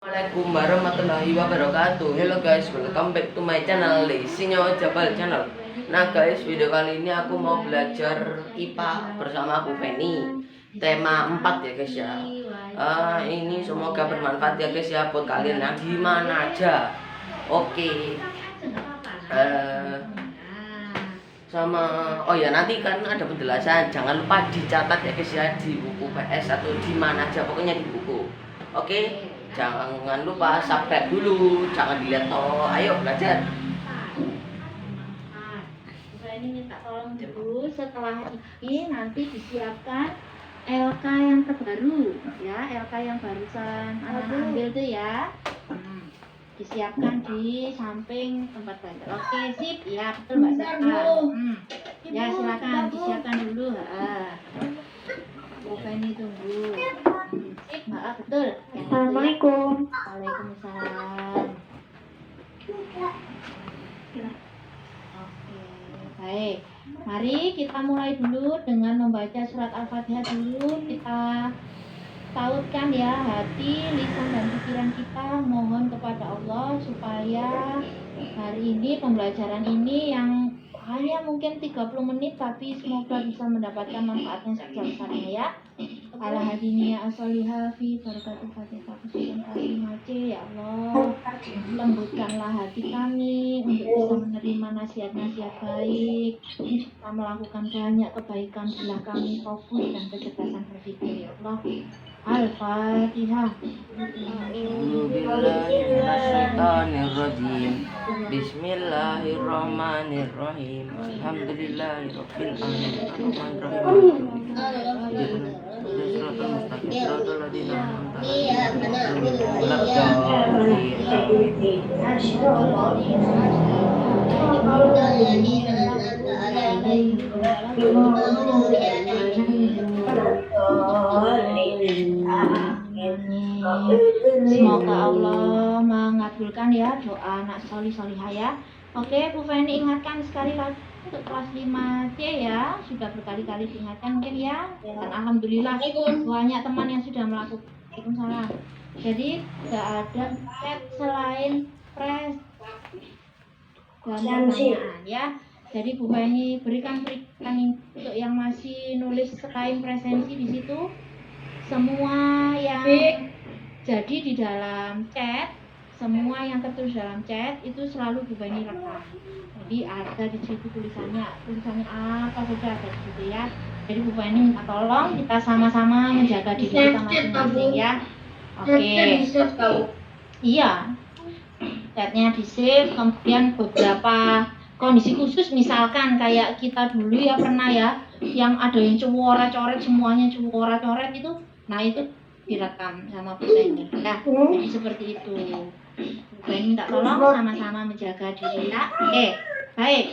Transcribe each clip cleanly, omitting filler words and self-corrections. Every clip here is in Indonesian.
Assalamualaikum warahmatullahi wabarakatuh. Hello guys, welcome back to my channel Sinyo Jabal Channel. Nah guys, video kali ini aku mau belajar IPA bersama Bu Feni. Tema 4 ya guys ya. Ini semoga bermanfaat ya guys ya buat kalian yang gimana aja. Oke. Oh ya, nanti kan ada penjelasan. Jangan lupa dicatat ya guys ya di buku PS atau di mana aja, pokoknya di buku. Oke. Jangan lupa subscribe dulu, jangan dilihat. Ayo belajar. Ini minta tolong dulu, setelah ini nanti disiapkan LK yang terbaru ya, LK yang barusan anak ambil tuh ya. Disiapkan di samping tempat belajar. Oke, sip ya, betul Mbak Saka. Ya silakan disiapkan dulu. Oke, ini tunggu. Sip, Mbak, betul. Assalamualaikum. Waalaikumsalam. Oke, baik. Mari kita mulai dulu dengan membaca surat Al-Fatihah dulu. Kita tautkan ya hati, lisan dan pikiran kita, mohon kepada Allah supaya hari ini pembelajaran ini yang hanya mungkin 30 menit tapi semoga bisa mendapatkan manfaatnya sebesar-besarnya ya. Ala hadinya asaliha fi barakatuh fatihah kusukan kalimace ya Allah, lembutkanlah hati kami untuk bisa menerima nasihat-nasihat baik, kita melakukan banyak kebaikan, bila kami fokus dan kecerdasan berpikir ya Allah. Al-Fatihah. Bismillahirrahmanirrahim. Alhamdulillahirabbil Semoga Allah mengabulkan ya doa anak solihah ya. Oke, Bu Feni ingatkan sekali lagi untuk kelas 5C ya, sudah berkali-kali diingatkan mungkin ya. Dan alhamdulillah banyak teman yang sudah melakukan. Waalaikumsalam. Jadi tidak ada chat selain press dan pertanyaan ya. Jadi Bu Feni berikan untuk yang masih nulis selain presensi di situ. Semua yang jadi di dalam chat, semua yang tertulis dalam chat itu selalu Bu Feni rekam. Jadi ada di situ tulisannya apa saja ada di situ ya. Jadi Bu Feni minta tolong kita sama-sama menjaga diri kita masing-masing ya. Oke. Iya. Chatnya di save, kemudian beberapa kondisi khusus misalkan kayak kita dulu ya pernah ya yang ada yang coret semuanya coret itu, nah itu direkam sama Bu Feni ya. Jadi seperti itu. Bu Feni minta tolong sama-sama menjaga diri ya. Oke, baik.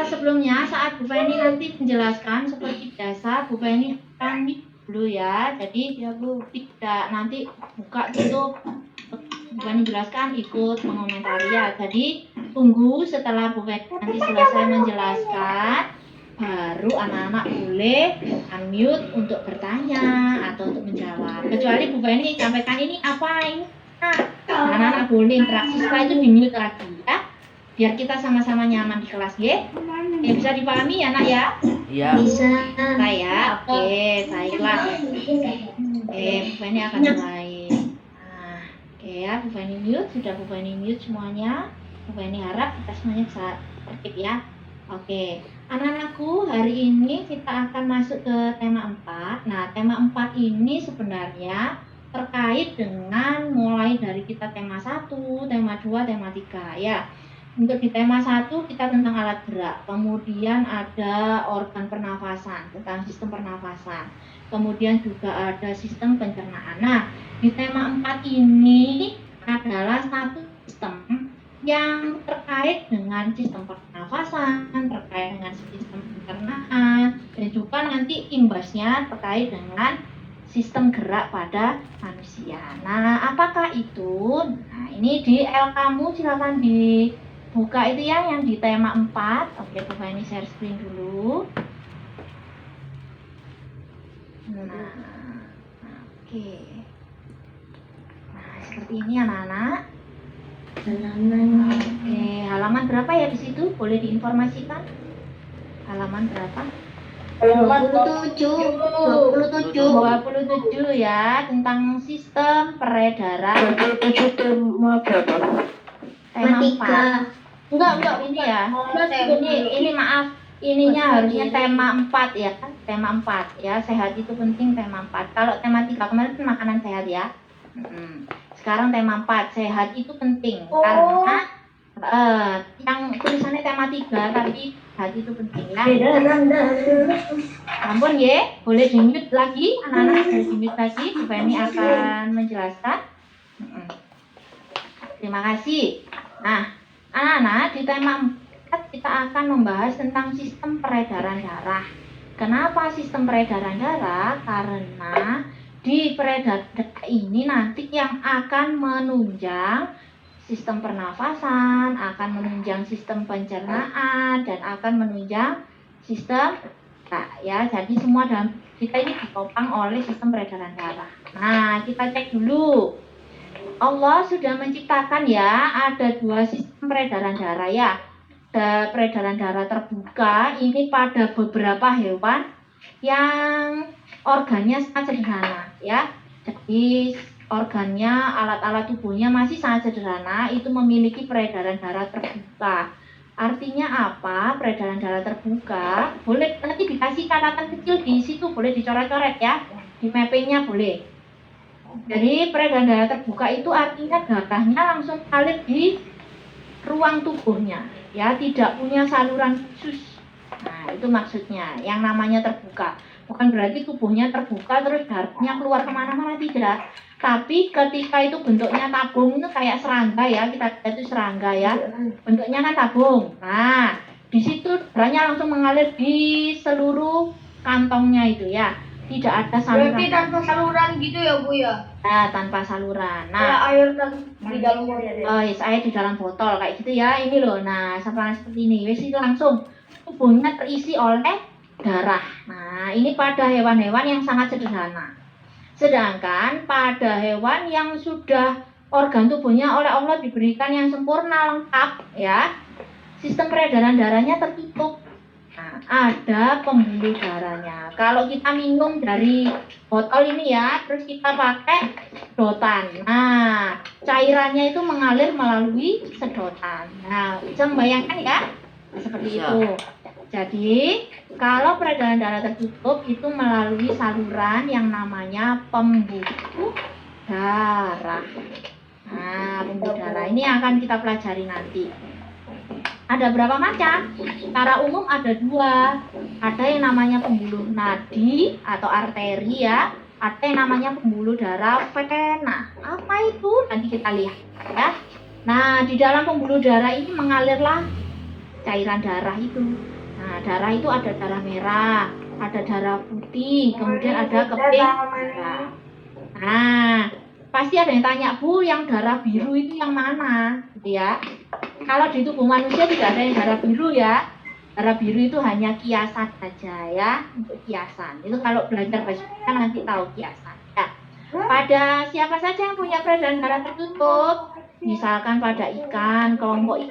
Sebelumnya saat Bu Feni nanti menjelaskan seperti biasa, Bu Feni akan dulu ya. Jadi ya Bu tidak nanti buka tutup. Bu Feni jelaskan ikut mengomentari ya. Jadi tunggu setelah Bu Feni nanti selesai menjelaskan, baru anak-anak boleh unmute untuk bertanya atau untuk menjawab. Kecuali Bu Feni sampaikan ini apa ini. Nah, anak-anak boleh interaksi, setelah itu di mute lagi ya. Biar kita sama-sama nyaman di kelas ya. Bisa dipahami ya nak ya? Iya. Bisa. Nah ya, oke, baiklah. Oke, Bu Feni akan mulai. Nah, oke ya, Bu Feni mute, sudah Bu Feni mute semuanya. Bu Feni harap kita semuanya bisa tertib ya. Oke, anak-anakku, hari ini kita akan masuk ke tema 4. Nah, tema 4 ini sebenarnya terkait dengan mulai dari kita tema 1, tema 2, tema 3 ya. Untuk di tema 1 kita tentang alat gerak, kemudian ada organ pernafasan, tentang sistem pernafasan. Kemudian juga ada sistem pencernaan. Nah, di tema 4 ini adalah satu sistem yang terkait dengan sistem pernafasan, terkait dengan sistem pencernaan, dan juga nanti imbasnya terkait dengan sistem gerak pada manusia. Nah, apakah itu? Nah, ini di LK-mu silakan dibuka itu ya, yang di tema 4. Oke, Bu Feni share screen dulu. Nah, oke. Nah, seperti ini anak-anak. Oke, halaman berapa ya di situ? Boleh diinformasikan? Halaman berapa? 27 ya, tentang sistem peredaran. 27 tema berapa? Tema 4. Enggak ini ya. Ini maaf, ininya harusnya tema 4 ya. Tema 4 ya, sehat itu penting tema 4. Kalau tema 3 kemarin kan makanan sehat ya. Sekarang tema 4, sehat itu penting. Karena yang tulisannya tema 3 tapi hati itu penting ya. Ampun ya, boleh di-mute lagi anak-anak, boleh di-mute lagi. Bu Feni akan menjelaskan. Terima kasih. Nah, anak-anak, di tema 4 kita akan membahas tentang sistem peredaran darah. Kenapa sistem peredaran darah? Karena di peredaran darah ini nanti yang akan menunjang sistem pernafasan, akan menunjang sistem pencernaan, dan akan menunjang sistem ya. Jadi semua dalam kita ini ditopang oleh sistem peredaran darah. Nah, kita cek dulu. Allah sudah menciptakan ya, ada 2 sistem peredaran darah ya. Ada peredaran darah terbuka ini pada beberapa hewan yang organnya sangat sederhana ya. Jadi organnya, alat-alat tubuhnya masih sangat sederhana, itu memiliki peredaran darah terbuka. Artinya apa? Peredaran darah terbuka, boleh nanti dikasih catatan kecil di situ, boleh dicoret-coret ya, di mappingnya boleh. Jadi peredaran darah terbuka itu artinya darahnya langsung mengalir di ruang tubuhnya, ya, tidak punya saluran khusus. Nah, itu maksudnya, yang namanya terbuka. Bukan berarti tubuhnya terbuka terus darahnya keluar kemana-mana, tidak. Tapi ketika itu bentuknya tabung, itu kayak serangga ya, kita lihat itu serangga ya, bentuknya kan tabung. Nah, di situ darahnya langsung mengalir di seluruh kantongnya itu ya, tidak ada saluran. Berarti tanpa saluran gitu ya Bu ya? Nah, tanpa saluran. Kayak Nah, air di dalam botol. oh yes, air di dalam botol kayak gitu ya, ini loh. Nah, seperti ini, wes itu langsung tubuhnya terisi oleh darah. Nah, ini pada hewan-hewan yang sangat sederhana. Sedangkan pada hewan yang sudah organ tubuhnya oleh Allah diberikan yang sempurna lengkap ya, sistem peredaran darahnya tertutup. Nah, ada pembuluh darahnya. Kalau kita minum dari botol ini ya, terus kita pakai sedotan. Nah, cairannya itu mengalir melalui sedotan. Nah, bisa membayangkan ya? Seperti itu. Jadi, kalau peredaran darah tertutup itu melalui saluran yang namanya pembuluh darah. Nah, pembuluh darah ini akan kita pelajari nanti. Ada berapa macam? Secara umum ada 2. Ada yang namanya pembuluh nadi atau arteri ya. Ada yang namanya pembuluh darah vena. Apa itu? Nanti kita lihat ya. Nah, di dalam pembuluh darah ini mengalirlah cairan darah itu. Nah, darah itu ada darah merah, ada darah putih, kemudian ada keping darah. Nah, pasti ada yang tanya, Bu, yang darah biru itu yang mana? Gitu ya. Kalau di tubuh manusia tidak ada yang darah biru ya. Darah biru itu hanya kiasan saja ya, untuk kiasan. Itu kalau belajar bahasa Indonesia nanti tahu kiasan. Ya. Pada siapa saja yang punya peredaran darah tertutup, misalkan pada ikan, kelompok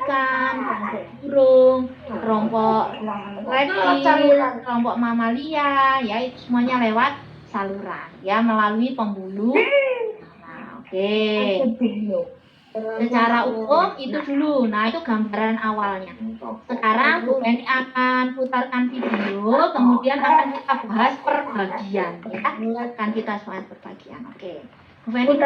burung, kelompok reptil, kelompok mamalia, ya itu semuanya lewat saluran, ya melalui pembuluh. Nah, oke. Secara umum itu dulu. Nah, itu gambaran awalnya. Sekarang Bu Feni akan putarkan video, kemudian akan kita bahas per bagian, ya. Akan kita bahas per bagian. Oke. Bu Feni,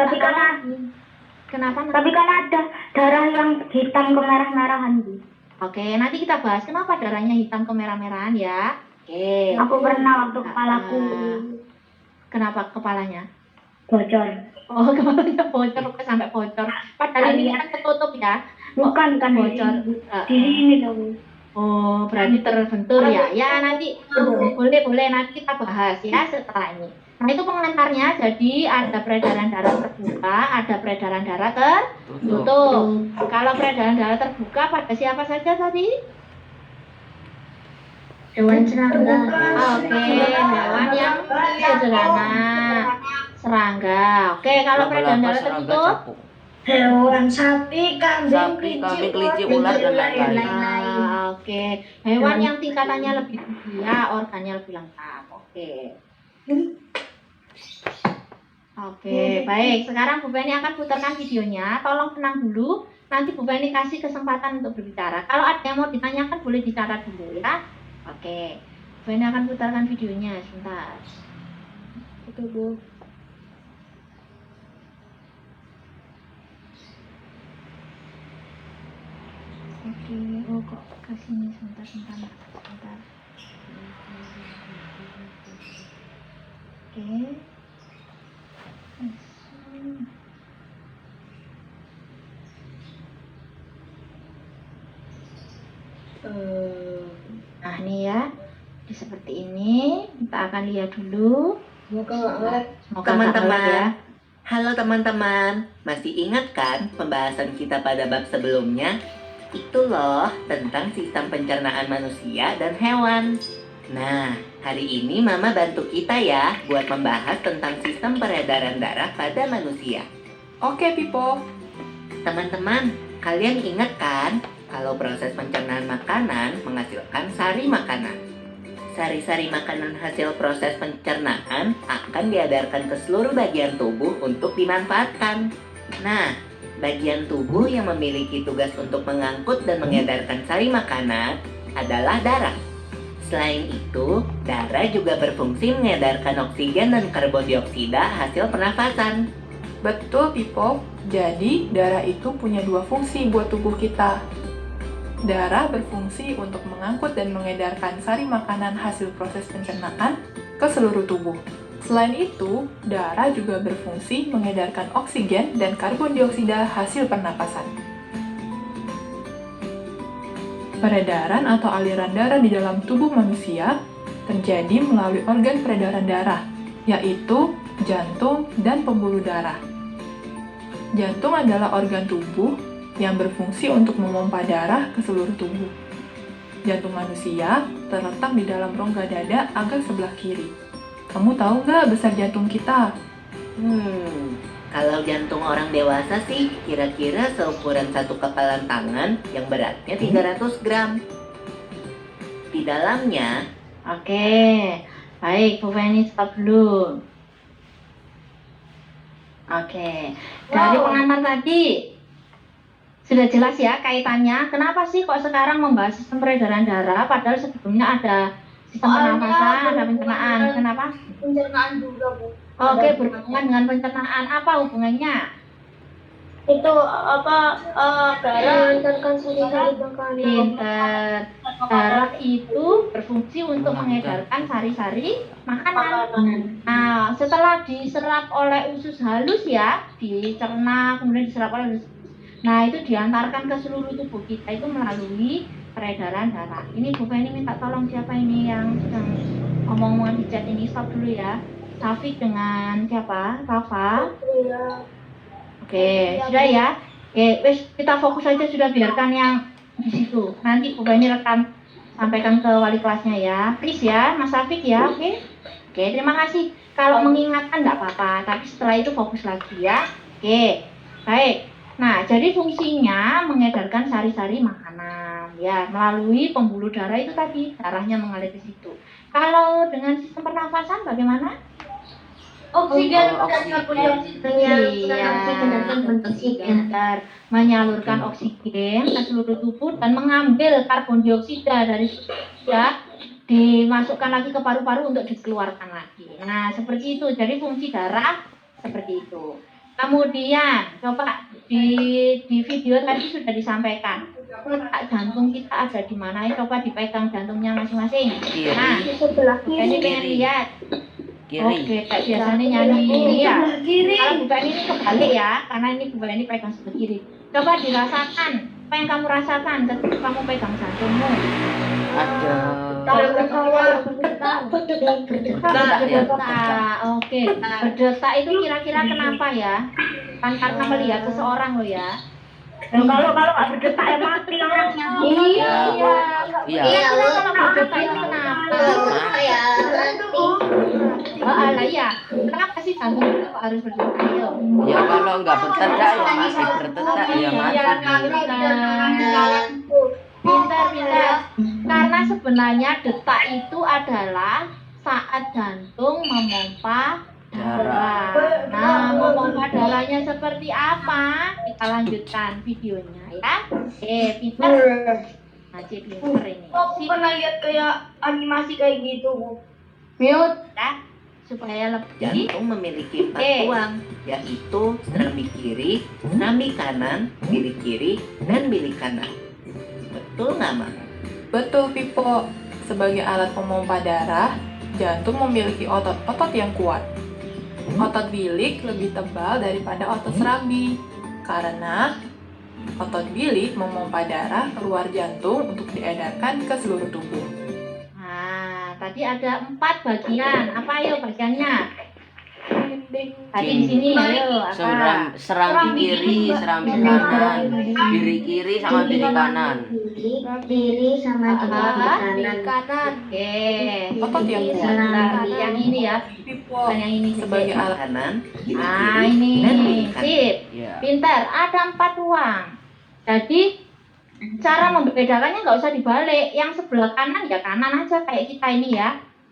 kenapa? Tapi kan ada darah yang hitam kemerah-merahan Bu. Oke, nanti kita bahas kenapa darahnya hitam kemerah-merahan ya. Oke. Aku pernah waktu kepalaku. Kenapa kepalanya? Bocor. Oh, kepalanya bocor, sampai bocor. Padahal ini kan tertutup ya. Bukan kan bocor. Di sini dong. Oh, berarti terbentur ya. Ya, nanti boleh nanti kita bahas ya setelah ini. Nah, itu pengantarnya. Jadi ada peredaran darah terbuka, ada peredaran darah tertutup. Kalau peredaran darah terbuka pada siapa saja tadi? Hewan serangga. Oke, hewan yang sederhana. Serangga. Oke, kalau peredaran darah tertutup hewan sapi, kambing, kelinci, ular, dan lain-lain. Oke. Hewan yang tingkatannya lebih tinggi ya, organnya lebih lengkap. Oke. Oke, baik. Sekarang Bu Beni akan putarkan videonya. Tolong tenang dulu. Nanti Bu Beni kasih kesempatan untuk berbicara. Kalau ada yang mau ditanyakan boleh dicatat dulu ya. Oke. Bu Beni akan putarkan videonya sebentar. Oke, Bu. Oke, oh kok kasih nih sebentar. Oke. Nah ini ya, seperti ini. Kita akan lihat dulu. Semoga Teman-teman. ya. Halo teman-teman, masih ingat kan pembahasan kita pada bab sebelumnya? Itu loh tentang sistem pencernaan manusia dan hewan. Nah, hari ini Mama bantu kita ya buat membahas tentang sistem peredaran darah pada manusia. Oke, Pipo. Teman-teman, kalian ingat kan kalau proses pencernaan makanan menghasilkan sari makanan? Sari-sari makanan hasil proses pencernaan akan diedarkan ke seluruh bagian tubuh untuk dimanfaatkan. Nah, bagian tubuh yang memiliki tugas untuk mengangkut dan mengedarkan sari makanan adalah darah. Selain itu, darah juga berfungsi mengedarkan oksigen dan karbon dioksida hasil pernafasan. Betul, Pipo. Jadi, darah itu punya dua fungsi buat tubuh kita. Darah berfungsi untuk mengangkut dan mengedarkan sari makanan hasil proses pencernaan ke seluruh tubuh. Selain itu, darah juga berfungsi mengedarkan oksigen dan karbon dioksida hasil pernapasan. Peredaran atau aliran darah di dalam tubuh manusia terjadi melalui organ peredaran darah, yaitu jantung dan pembuluh darah. Jantung adalah organ tubuh yang berfungsi untuk memompa darah ke seluruh tubuh. Jantung manusia terletak di dalam rongga dada agak sebelah kiri. Kamu tahu nggak besar jantung kita? Kalau jantung orang dewasa sih kira-kira seukuran satu kepalan tangan yang beratnya 300 gram. Di dalamnya, Oke, baik Bu Feni stop dulu. Oke, dari pengantar tadi sudah jelas ya kaitannya. Kenapa sih kok sekarang membahas sistem peredaran darah padahal sebelumnya ada sistem pernapasan, ada pencernaan. Kenapa? Pencernaan juga, Bu. Oke, berhubungan dengan pencernaan. Apa hubungannya? Itu darah mengantarkan sari-sari makanan. Pinter. Darah itu berfungsi untuk mengedarkan sari-sari makanan. Nah, setelah diserap oleh usus halus ya, dicerna, kemudian diserap oleh usus. Nah, itu diantarkan ke seluruh tubuh kita itu melalui peredaran darah. Ini Bu Feni minta tolong siapa ini yang sedang ngomong-ngomongan di chat ini, stop dulu ya. Taufik dengan siapa? Rafa. Iya. Oke, sudah ya. Oke, wes kita fokus saja sudah, biarkan yang di situ. Nanti Bu Bani rekam sampaikan ke wali kelasnya ya. Please ya, Mas Taufik ya. Oke. Oke, terima kasih. Kalau mengingatkan enggak apa-apa, tapi setelah itu fokus lagi ya. Oke. Baik. Nah, jadi fungsinya mengedarkan sari-sari makanan ya melalui pembuluh darah itu tadi, darahnya mengalir ke situ. Kalau dengan sistem pernafasan bagaimana? Oksigen dan karbon dioksida. Pintar, menyalurkan oksigen ke seluruh tubuh dan mengambil karbon dioksida dari ya dimasukkan lagi ke paru-paru untuk dikeluarkan lagi. Nah, seperti itu. Jadi fungsi darah seperti itu. Kemudian coba di video tadi sudah disampaikan letak jantung kita ada di mana. Coba dipegang jantungnya masing-masing. Nah, Di sebelah ini kiri. pengen lihat. Kiri. Oke, kayak biasanya nyanyi ya. Sebelah kiri. Kalau bukan ini kebalik ya, karena ini bukan ini pegang sebelah kiri. Coba dirasakan, apa yang kamu rasakan ketika kamu pegang jantungmu? Ada. Berdetak. Oke, berdetak itu kira-kira kenapa ya? Kan karena melihat seseorang loh ya. Kalau nggak berdetak ya mati orangnya. Iya. Iya. Kira-kira kalau berdetak itu kenapa? Ya. Lah iya. Kenapa sih Jantung itu harus berdetak. Ayo. Ya kalau nggak berdetak ya masih berdetak ya mati. Pintar. Karena sebenarnya detak itu adalah saat jantung memompa darah. Nah, memompa darahnya seperti apa? Kita lanjutkan videonya ya. Pintar. Nah, pintar ini. Aku pernah lihat kayak animasi kayak gitu. Mute ya, supaya lebih. Jantung memiliki 4 tulang, yaitu serambi kiri, serambi kanan, bilik kiri, dan bilik kanan. Betul nggak, Ma? Betul, Pipo. Sebagai alat pemompa darah, jantung memiliki otot-otot yang kuat. Otot bilik lebih tebal daripada otot serambi, karena otot bilik memompa darah keluar jantung untuk diedarkan ke seluruh tubuh. Nah, tadi ada 4 bagian. Apa ayo bagiannya? Tadi di sini ayo apa? Serambi kiri, serambi kanan, bilik kiri sama bilik kanan. Kiri sama Di kanan. Otot yang kuat. Serambi yang ini ya. Pipo, Bukan yang ini sebagai saja. alat Kanan, bilik Ah, kiri, ini. dan bilik kanan. Sip. Ya. Pintar, ada 4 ruang. Jadi cara membedakannya nggak usah dibalik. Yang sebelah kanan ya kanan aja kayak kita ini ya.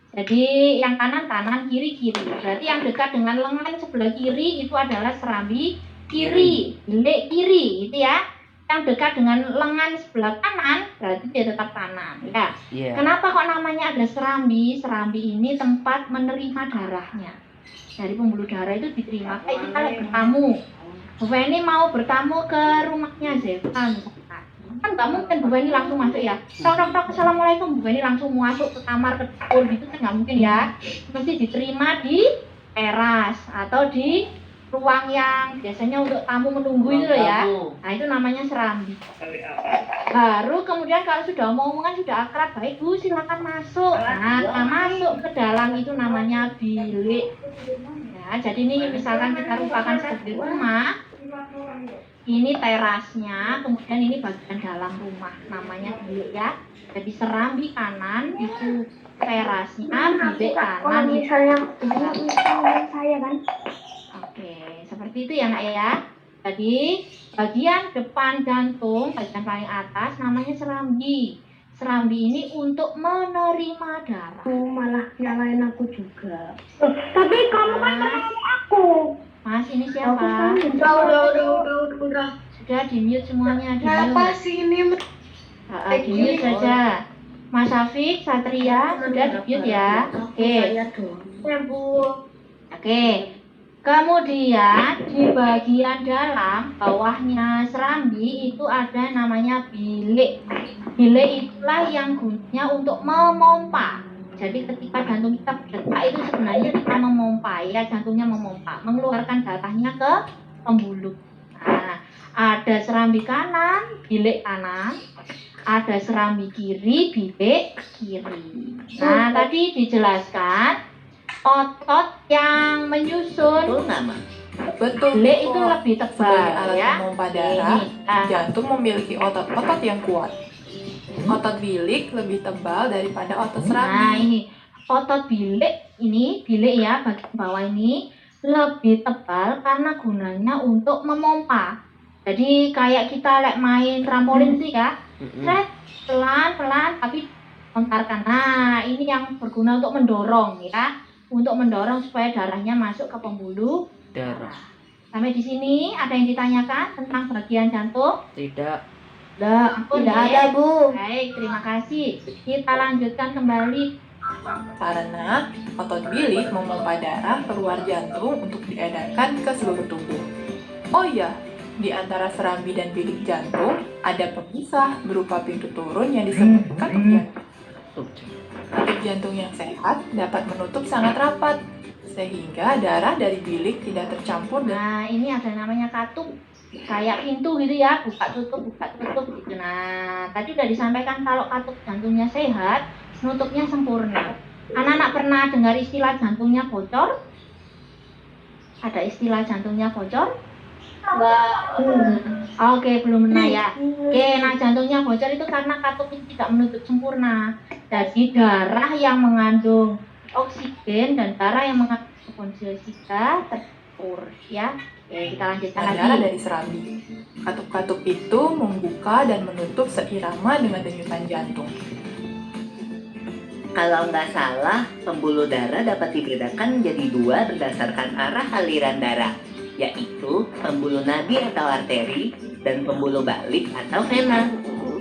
Jadi yang kanan kanan, kiri kiri. Berarti yang dekat dengan lengan sebelah kiri itu adalah serambi kiri, bilik kiri, gitu ya. Yang dekat dengan lengan sebelah kanan berarti dia tetap kanan. Ya. Iya. Kenapa kok namanya ada serambi? Serambi ini tempat menerima darahnya. Dari pembuluh darah itu diterima. Kayak kita lagi bertamu. Bu Feni mau bertamu ke rumahnya Zefan. Kan nggak mungkin Bu Feni langsung masuk ya. Tok, assalamualaikum. Bu Feni langsung masuk ke kamar ke dapur gitu kan nggak mungkin ya. Mesti diterima di teras atau di ruang yang biasanya untuk tamu menunggu itu loh ya. Nah itu namanya serambi. Baru kemudian kalau sudah omongan sudah akrab, baik Bu silakan masuk. Nah masuk ke dalam itu namanya bilik. Ya, jadi ini misalkan kita rupakan sebagai rumah. Ini terasnya, kemudian ini bagian dalam rumah, namanya bilik ya. Jadi serambi kanan itu terasnya, bilik kanan itu. misalnya saya kan. Oke, seperti itu ya nak ya. Jadi bagian depan jantung, bagian paling atas namanya serambi. Serambi ini untuk menerima darah. Malah nyalain aku juga. Tapi kamu kan temen aku. Mas, ini siapa? Udah. Sudah di mute semuanya, di Kenapa mute. sih ini? Di mute saja. Mas Safik, Satria, sudah di mute ya. Oke. Ya Bu. Oke. Kemudian di bagian dalam bawahnya serambi itu ada namanya bilik. Bilik itulah yang gunanya untuk memompa. Jadi ketika jantung kita berdetak itu sebenarnya kita memompa ya, jantungnya memompa, mengeluarkan darahnya ke pembuluh. Nah, ada serambi kanan, bilik kanan, ada serambi kiri, bilik kiri. Nah, tadi dijelaskan otot yang menyusun Betul nggak, Ma? Betul, bilik Pipo. itu lebih Sebagai tebal alat ya. pemompa darah, Nah, jantung memiliki otot-otot yang kuat. Otot bilik lebih tebal daripada otot Nah, serambi. ini otot bilik ini, bilik ya bagian bawah ini lebih tebal karena gunanya untuk memompa. Jadi kayak kita main trampolin sih ya, seret, pelan-pelan tapi lontarkan. Nah, ini yang berguna untuk mendorong ya, untuk mendorong supaya darahnya masuk ke pembuluh Darah. Sampai di sini ada yang ditanyakan tentang bagian jantung? Tidak. Tidak ada Bu. Baik, terima kasih. Kita lanjutkan kembali. Karena otot bilik memompa darah keluar jantung untuk diedarkan ke seluruh tubuh. Oh iya, di antara serambi dan bilik jantung ada pemisah berupa pintu turun yang disebut katup jantung. Katup jantung yang sehat dapat menutup sangat rapat, sehingga darah dari bilik tidak tercampur dengan Nah, ini ada namanya katup. Kayak pintu gitu ya, buka tutup gitu. Nah, tadi udah disampaikan kalau katup jantungnya sehat, nutupnya sempurna. Anak-anak pernah dengar istilah jantungnya bocor? Ada istilah jantungnya bocor? Oke, belum pernah ya. Oke, nah jantungnya bocor itu karena katup ini tidak menutup sempurna. Jadi darah yang mengandung oksigen dan darah yang mengandung Tonsilosika tertutur ya. Oke, kita lanjutkan Darah lagi. dari serambi. Katup-katup itu membuka dan menutup seirama dengan denyutan jantung. Kalau nggak salah, pembuluh darah dapat dibedakan menjadi dua berdasarkan arah aliran darah, yaitu pembuluh nadi atau arteri dan pembuluh balik atau vena.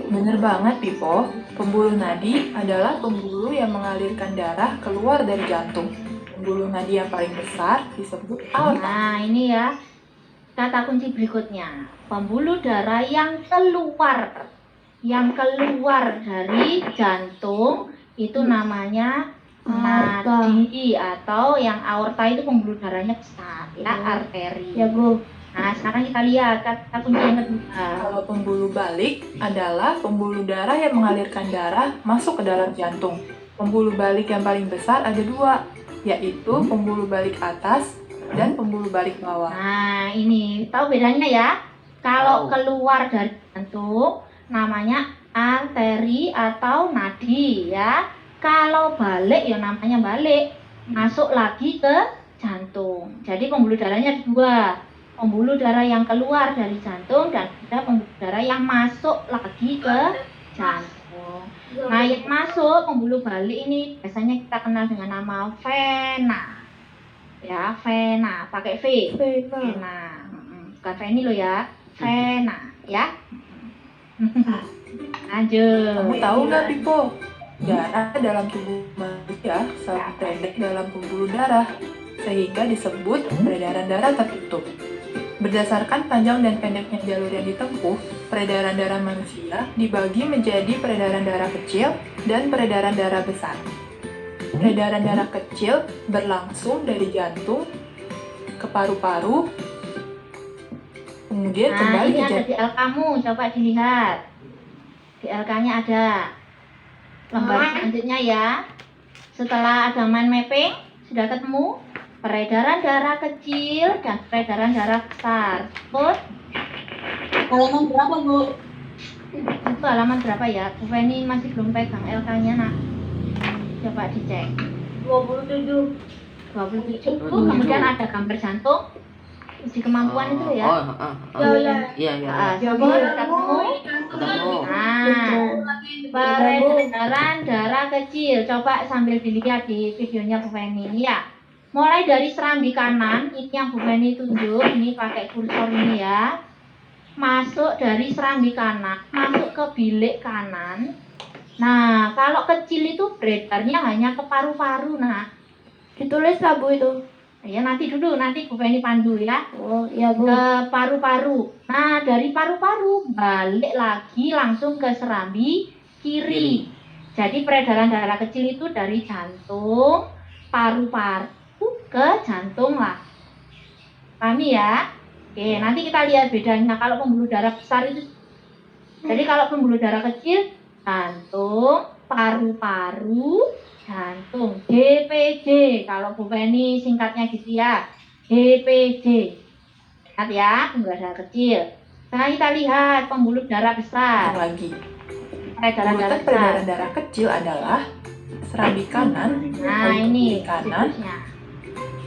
Bener banget, Pipo. Pembuluh nadi adalah pembuluh yang mengalirkan darah keluar dari jantung. Pembuluh nadi yang paling besar disebut aorta. Nah, ini ya kata kunci berikutnya. Pembuluh darah yang keluar dari jantung itu namanya nadi atau yang aorta itu pembuluh darahnya besar ya, arteri. Ya, Bu. Nah, sekarang kita lihat kata kunci yang kedua. Kalau pembuluh balik adalah pembuluh darah yang mengalirkan darah masuk ke dalam jantung. Pembuluh balik yang paling besar ada dua, yaitu pembuluh balik atas dan pembuluh balik bawah. Nah, ini tahu bedanya ya? Kalau Tahu. keluar dari jantung namanya arteri atau nadi ya. Kalau balik ya namanya balik, masuk lagi ke jantung. Jadi pembuluh darahnya ada dua. Pembuluh darah yang keluar dari jantung dan ada pembuluh darah yang masuk lagi ke jantung. Nah, yang masuk pembuluh balik ini biasanya kita kenal dengan nama vena. Ya, vena, pakai V. Vena. Bukan Veni lo ya. Vena, ya. Lanjut. Kamu tahu nggak, Pipo? Darah dalam tubuh manusia sangat pendek dalam pembuluh darah, sehingga disebut peredaran darah tertutup. Berdasarkan panjang dan pendeknya jalur yang ditempuh, peredaran darah manusia dibagi menjadi peredaran darah kecil dan peredaran darah besar. Peredaran darah kecil berlangsung dari jantung ke paru-paru, kemudian Nah, kembali ini ke ada jantung. di L kamu, coba dilihat. Di LK-nya ada. Lembar selanjutnya ya. Setelah ada mind mapping, sudah ketemu peredaran darah kecil dan peredaran darah besar. Betul? Halaman berapa, Bu? Itu halaman berapa ya? Bu Feni masih belum pegang LK-nya, nak. Coba dicek. 27. 27 itu kemudian ada gambar jantung. Uji kemampuan itu ya. Iya. Coba ketemu. Ketemu. Nah, peredaran darah kecil. Coba sambil dilihat di videonya Bu Feni ya. Mulai dari serambi kanan, ini yang Bu Feni tunjuk, ini pakai kursor ini ya. Masuk dari serambi kanan, masuk ke bilik kanan. Nah, kalau kecil itu beredarnya hanya ke paru-paru, nah. Ditulis lah, Bu, itu. Ya nanti dulu, nanti Bu Feni pandu ya. Oh, iya, Bu. Ke paru-paru. Nah, dari paru-paru balik lagi langsung ke serambi kiri. Jadi peredaran darah kecil itu dari jantung, paru-paru ke jantung lah. Pahami ya? Oke, nanti kita lihat bedanya. Kalau pembuluh darah besar itu, jadi kalau pembuluh darah kecil, jantung, paru-paru, jantung, DPJ. Kalau Bu Feni singkatnya gitu ya, DPJ. Lihat ya, pembuluh darah kecil. Sekarang kita lihat pembuluh darah besar. Lagi. Peredaran darah Urutan besar. peredaran darah kecil adalah serambi kanan, Nah, lalu ke ini kiri kanan, siklusnya.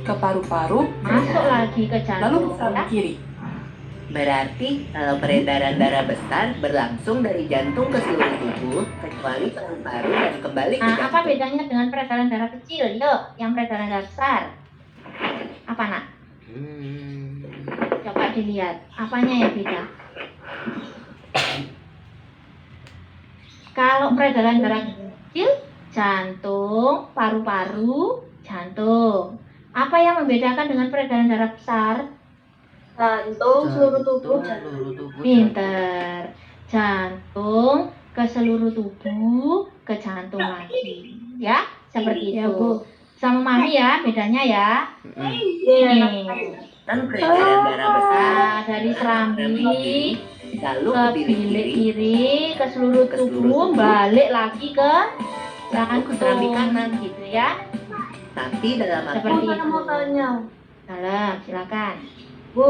ke paru-paru, Masuk lagi ke lalu jantung. ke serambi Ya. kiri. Berarti kalau peredaran darah besar berlangsung dari jantung ke seluruh tubuh, kecuali paru-paru dan kembali ke Nah, apa jantung. bedanya dengan peredaran darah kecil? Yuk, yang peredaran darah besar. Apa, nak? Coba dilihat. Apanya yang beda? Kalau peredaran darah kecil, jantung, paru-paru, jantung. Apa yang membedakan dengan peredaran darah besar? Jantung, seluruh tubuh. Pinter. Jantung ke seluruh tubuh, ke jantung lagi. Ya, seperti Ya, itu. Bu. Sama Mami ya, bedanya ya. Ini. Kan peredaran darah besar Nah, dari serambi lalu ke ke bilik bilik kiri, kiri, ke seluruh ke seluruh tubuh, tubuh, balik lagi ke lalu ke serambi jantung. kanan. Gitu ya. Tapi dalam Seperti Saya itu. mau tanya, Dalam, silakan. Bu,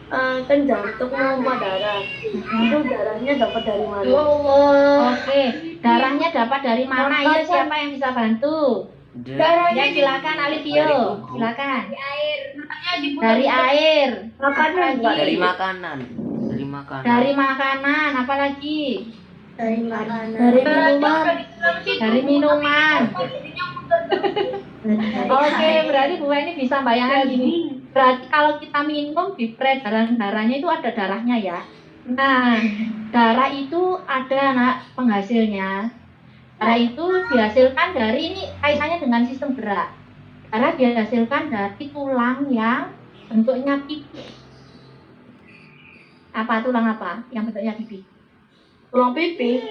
kan jantung memompa darah. Itu darahnya dapat dari mana? Oke, darahnya dapat dari mana? Ya, siapa yang bisa bantu? Ya silakan Alivio, silakan. Dari air. Makanan enggak? Dari makanan. Dari makanan. Dari makanan, apalagi? Dari makanan. Dari minuman. Dari minuman. Oke, berarti Bu ini bisa bayangkan gini. Berarti kalau kita minum di peredaran darahnya itu ada darahnya ya. Nah, darah itu ada penghasilnya. Darah itu dihasilkan dari ini kaitannya dengan sistem gerak. Darah dihasilkan dari tulang yang bentuknya pipis. Apa tulang apa yang bentuknya pipis? Tulang pipi.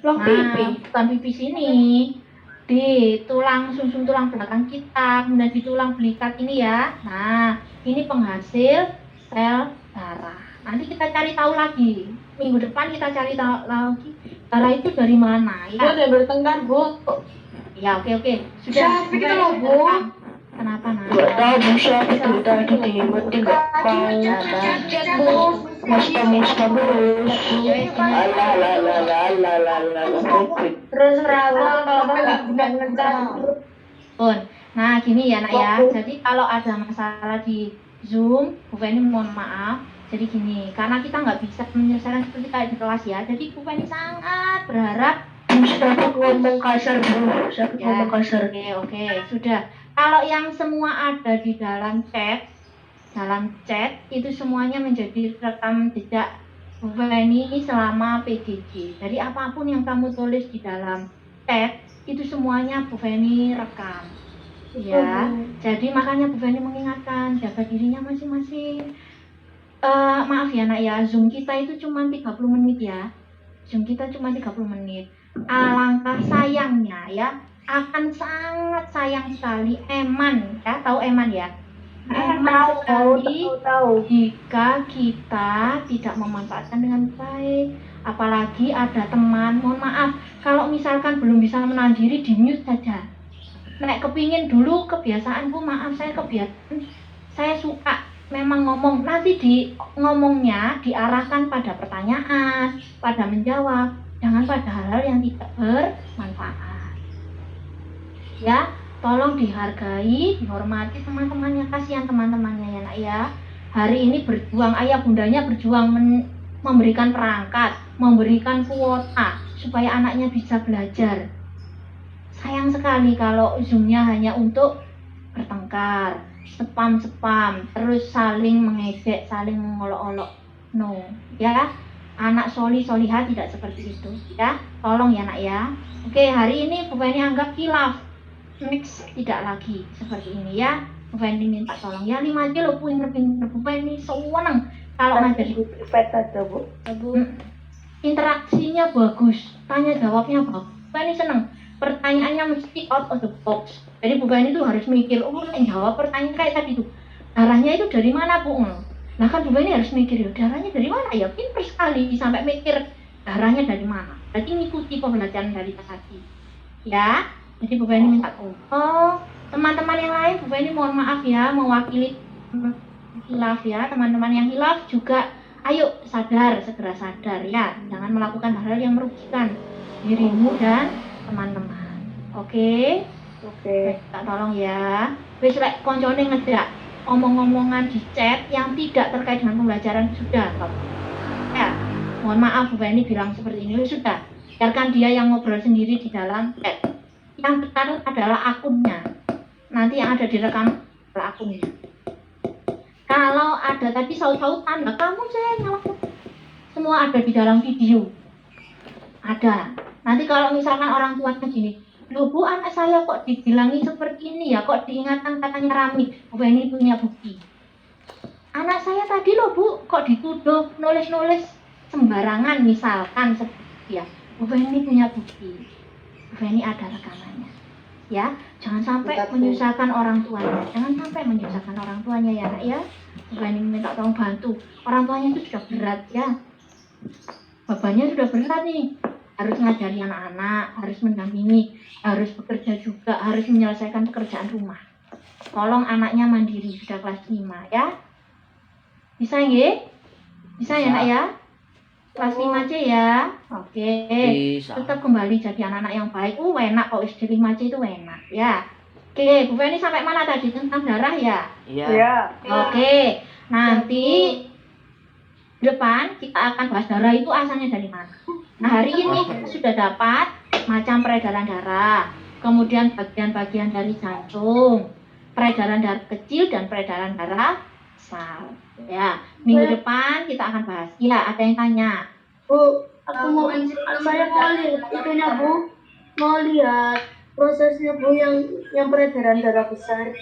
Tulang Nah, pipi. bukan pipis ini. Di tulang sumsum tulang belakang kita, kemudian di tulang belikat ini ya. Nah, ini penghasil sel darah. Nanti kita cari tahu lagi. Minggu depan kita cari tahu lagi darah itu dari mana Bu, ya. ada yang bertengkar, Bu. Ya, oke. Sudah. Siapa itu loh, Bu? Kenapa nak? Nggak tahu, Bu. Siapa itu tadi tiba-tiba nggak tahu. Bu. Musta terus. Terus rawa kalau nggak ngejar. Pun. Nah, gini ya nak ya. Jadi kalau ada masalah di Zoom, Bu Feni mohon maaf. Jadi gini, karena kita nggak bisa menyelesaikan seperti kayak di kelas ya. Jadi Bu Feni sangat berharap. Siapa ngomong kasar, Bu? Siapa Ya, ngomong kasar? oke, sudah. Kalau yang semua ada di dalam chat itu semuanya menjadi rekam jejak Bu Feni selama PJJ. Jadi apapun yang kamu tulis di dalam chat itu semuanya Bu Feni rekam. Ya, jadi makanya Bu Feni mengingatkan jaga dirinya masing-masing. Maaf ya nak ya, Zoom kita itu cuma 30 menit ya. Zoom kita cuma 30 menit. Alangkah sayangnya ya, akan sangat sayang sekali Eman ya, tahu Eman ya? Eman sekali jika kita tidak memanfaatkan dengan baik. Apalagi ada teman, mohon maaf, kalau misalkan belum bisa menahan diri, di mute saja. Nek kepingin dulu kebiasaanku, maaf saya kebiasaan, saya suka memang ngomong, nanti di ngomongnya diarahkan pada pertanyaan, pada menjawab, jangan pada hal-hal yang tidak bermanfaat. Ya, tolong dihargai, dihormati teman-temannya, kasihan teman-temannya ya nak ya. Hari ini berjuang, ayah bundanya berjuang memberikan perangkat, memberikan kuota supaya anaknya bisa belajar. Sayang sekali kalau Zoom-nya hanya untuk bertengkar, spam, terus saling mengejek, saling mengolok-olok. No, ya. Anak solihah tidak seperti itu, ya. Tolong ya nak ya. Oke, hari ini Bu Feni anggap khilaf. Next tidak lagi seperti ini ya. Bu Feni minta tolong ya, 5 aja lo pinter-pinter. Bu Feni seneng kalau ngajari. Privat aja, Bu. Interaksinya bagus, tanya jawabnya bagus. Bu Feni seneng. Pertanyaannya mesti out of the box. Jadi Bu Feni itu harus mikir, yang jawab pertanyaan kayak tadi tuh. Darahnya itu dari mana, Bu? Nah kan Bu Feni harus mikir, darahnya dari mana ya? Pinter sekali sampai mikir darahnya dari mana. Berarti ngikuti pembelajaran dari tadi. Ya, jadi Bu Feni minta tolong. Teman-teman yang lain, Bu Feni mohon maaf ya, mewakili hilaf ya. Teman-teman yang hilaf juga, ayo sadar, segera sadar ya. Jangan melakukan hal-hal yang merugikan dirimu dan teman-teman. Oke? Tak tolong ya. Wis lek koncone ngejak omong-omongan di chat yang tidak terkait dengan pembelajaran sudah. Ya, mohon maaf Bu Feni bilang seperti ini. Sudah, biarkan dia yang ngobrol sendiri di dalam chat. Yang benar adalah akunnya. Nanti yang ada direkam adalah akunnya. Kalau ada tadi saut-sautan, nah kamu saya semua ada di dalam video. Ada. Nanti kalau misalkan orang tuanya gini, loh Bu, anak saya kok dibilangi seperti ini ya, kok diingatkan katanya Rami. Bu Feni punya bukti. Anak saya tadi loh Bu, kok dituduh nulis-nulis sembarangan misalkan seperti ya. Bu Feni punya bukti. Bu Feni ada rekamannya. Ya, jangan sampai menyusahkan orang tuanya. Jangan sampai menyusahkan orang tuanya ya nak ya. Bu Feni minta tolong bantu. Orang tuanya itu sudah berat ya. Bebannya sudah berat nih. Harus ngajari anak-anak, harus mendampingi, harus bekerja juga, harus menyelesaikan pekerjaan rumah. Tolong anaknya mandiri, sudah kelas 5 ya. Bisa ya? Bisa ya nak ya? Kelas 5 aja ya. Oke. Bisa. Tetap kembali jadi anak-anak yang baik. Enak kok SD 5 aja itu enak ya. Oke, Bu Feni sampai mana tadi tentang darah ya? Iya. Ya. Oke, nanti depan kita akan bahas darah itu asalnya dari mana. Nah, hari ini sudah dapat macam peredaran darah, kemudian bagian-bagian dari jantung, peredaran darah kecil dan peredaran darah besar. Ya, minggu depan kita akan bahas. Ya, ada yang tanya. Bu, saya mau lihat itunya Bu, mau lihat prosesnya Bu yang peredaran darah besar.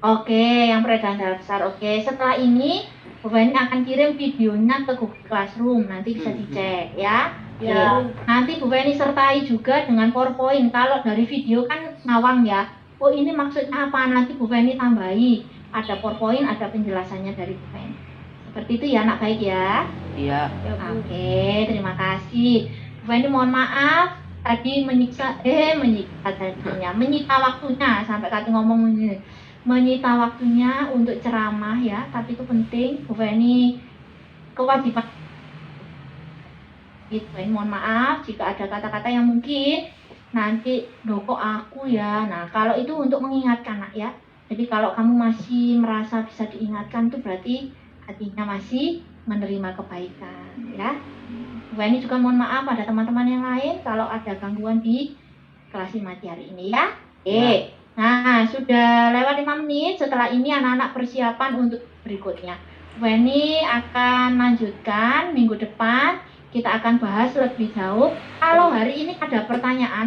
Oke, yang peredaran darah besar. Oke, setelah ini Bu Feni akan kirim videonya ke Google Classroom, nanti bisa dicek ya. Ya. Nanti Bu Feni sertai juga dengan PowerPoint. Kalau dari video kan ngawang ya. Oh ini maksudnya apa? Nanti Bu Feni tambahi. Ada PowerPoint, ada penjelasannya dari Bu Feni. Seperti itu ya anak baik ya. Iya. Oke, terima kasih. Bu Feni mohon maaf tadi menyita waktunya sampai kata ngomong ini. Menyita waktunya untuk ceramah ya, tapi itu penting. Bu Feni kewajiban. Gitu, mohon maaf jika ada kata-kata yang mungkin nanti kok aku ya. Nah, kalau itu untuk mengingatkan nak ya. Jadi kalau kamu masih merasa bisa diingatkan itu berarti hatinya masih menerima kebaikan ya. Bu Feni juga mohon maaf pada teman-teman yang lain kalau ada gangguan di kelas 5 hari ini ya. Oke. Nah, sudah lewat 5 menit. Setelah ini anak-anak persiapan untuk berikutnya. Bu Feni akan lanjutkan minggu depan. Kita akan bahas lebih jauh. Kalau hari ini ada pertanyaan,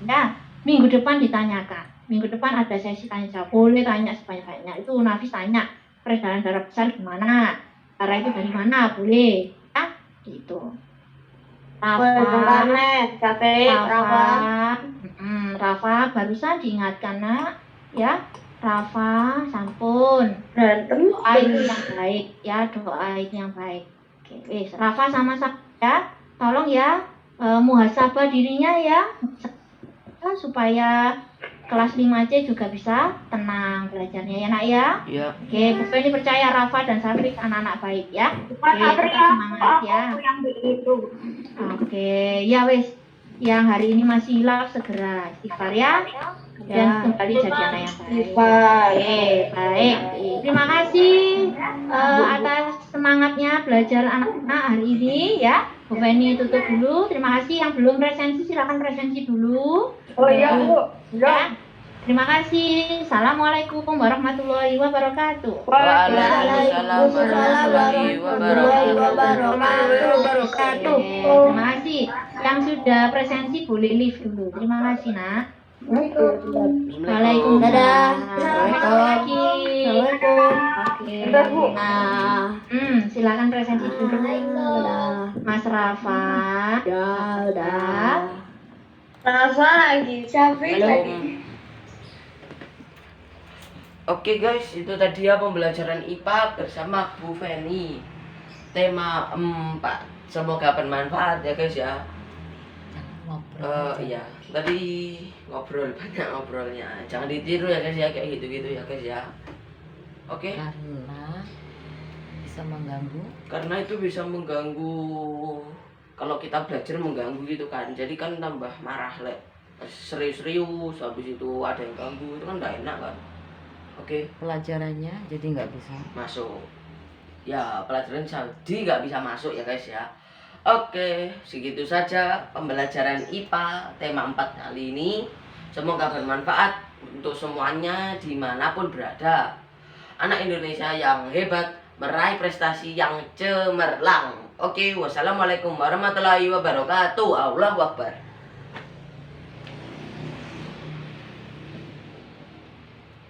ya minggu depan ditanyakan. Minggu depan ada sesi tanya jawab. Boleh tanya sebanyak-banyaknya. Itu Nafis tanya, peredaran darah besar gimana? Darah itu dari mana? Boleh. Ya, gitu. Rafa, barusan diingatkan nak, ya. Rafa, sampun. Doa itu yang baik, ya. Doa itu yang baik. Oke, Rafa sama saya, tolong ya muhasabah dirinya ya, supaya kelas 5C juga bisa tenang belajarnya ya nak ya. Iya. Oke, Bu Feni percaya Rafa dan Safrik anak-anak baik ya. Oke, tetap semangat ya. Oke, ya wes. Yang hari ini masih hilaf segera istighfar ya. Dan kembali jadi anak yang baik. Oke, baik. Terima kasih atas semangatnya belajar anak-anak hari ini ya. Bu Feni tutup dulu. Terima kasih yang belum presensi silakan presensi dulu. Oh iya Bu. Ya. Terima kasih. Assalamualaikum warahmatullahi wabarakatuh. Waalaikumsalam warahmatullahi wabarakatuh. Terima kasih. Yang sudah presensi boleh leave dulu. Terima kasih nak. Waalaikumsalam. Dadah. Assalamualaikum. Oke. Nah, silakan presensi dulu. Mas Rafa. Udah. Rafa lagi, Safik lagi. Oke guys, itu tadi ya pembelajaran IPA bersama Bu Feni. Tema 4. Semoga bermanfaat ya guys ya. Iya, tadi banyak ngobrolnya. Jangan ditiru ya guys ya, kayak gitu-gitu ya guys ya. Oke. Karena itu bisa mengganggu. Kalau kita belajar mengganggu gitu kan. Jadi kan tambah marah serius-serius, habis itu ada yang ganggu, itu kan gak enak kan. Oke. Pelajarannya jadi nggak bisa Masuk. Ya, pelajaran jadi nggak bisa masuk ya guys ya. Oke, segitu saja pembelajaran IPA tema 4 kali ini. Semoga bermanfaat untuk semuanya dimanapun berada. Anak Indonesia yang hebat meraih prestasi yang cemerlang. Oke, wassalamualaikum warahmatullahi wabarakatuh. Allahu Akbar.